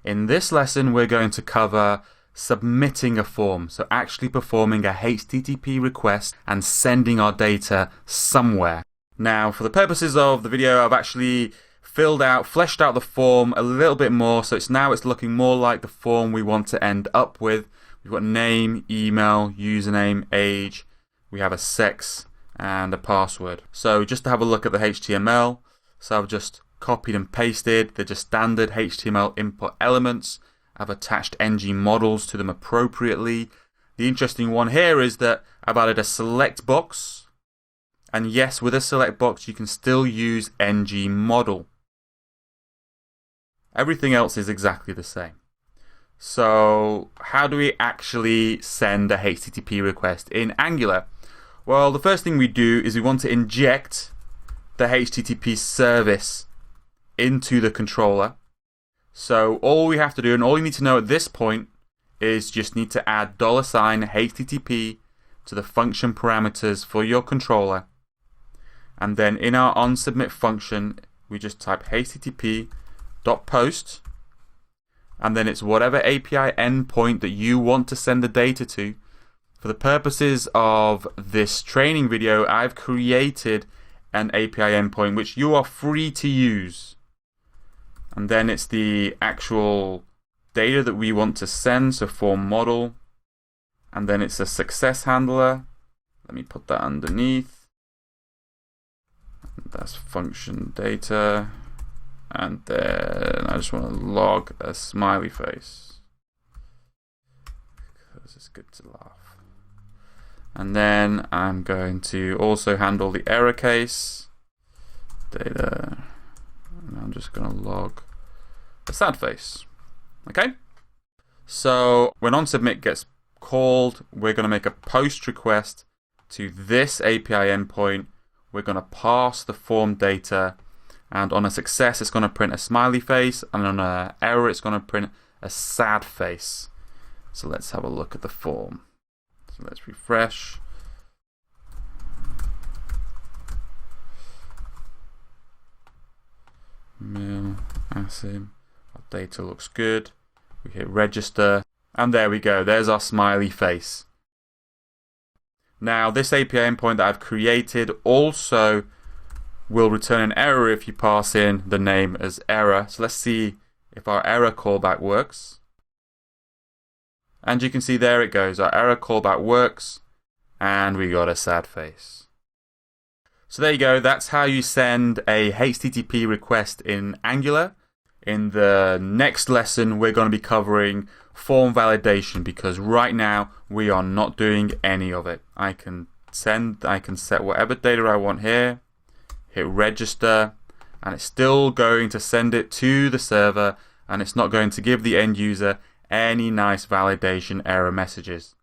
In this lesson, we're going to cover submitting a form, so actually performing a HTTP request and sending our data somewhere. Now, for the purposes of the video, I've actually fleshed out the form a little bit more, so it's looking more like the form we want to end up with. We've got name, email, username, age, we have a sex and a password. So just to have a look at the HTML, so I've just copied and pasted. They're just standard HTML input elements. I've attached ng models to them appropriately. The interesting one here is that I've added a select box. And yes, with a select box, you can still use ng model. Everything else is exactly the same. So how do we actually send a HTTP request in Angular? Well, the first thing we do is we want to inject the HTTP service into the controller. So all we have to do, and all you need to know at this point, is just need to add $HTTP to the function parameters for your controller. And then in our onSubmit function, we just type http.post, and then it's whatever API endpoint that you want to send the data to. For the purposes of this training video, I've created an API endpoint which you are free to use. And then it's the actual data that we want to send, so form model. And then it's a success handler. Let me put that underneath. That's function data. And then I just want to log a smiley face, because it's good to laugh. And then I'm going to also handle the error case data. And I'm just going to log a sad face. Okay? So when onSubmit gets called, we're going to make a post request to this API endpoint. We're going to pass the form data, and on a success it's going to print a smiley face, and on an error it's going to print a sad face. So let's have a look at the form. So let's refresh. Mail, ASIM. Our data looks good. We hit register, and there we go. There's our smiley face. Now, this API endpoint that I've created also will return an error if you pass in the name as error. So let's see if our error callback works. And you can see there it goes. Our error callback works, and we got a sad face. So there you go. That's how you send a HTTP request in Angular. In the next lesson, we're going to be covering form validation, because right now we are not doing any of it. I can set whatever data I want here, hit register, and it's still going to send it to the server, and it's not going to give the end user any nice validation error messages.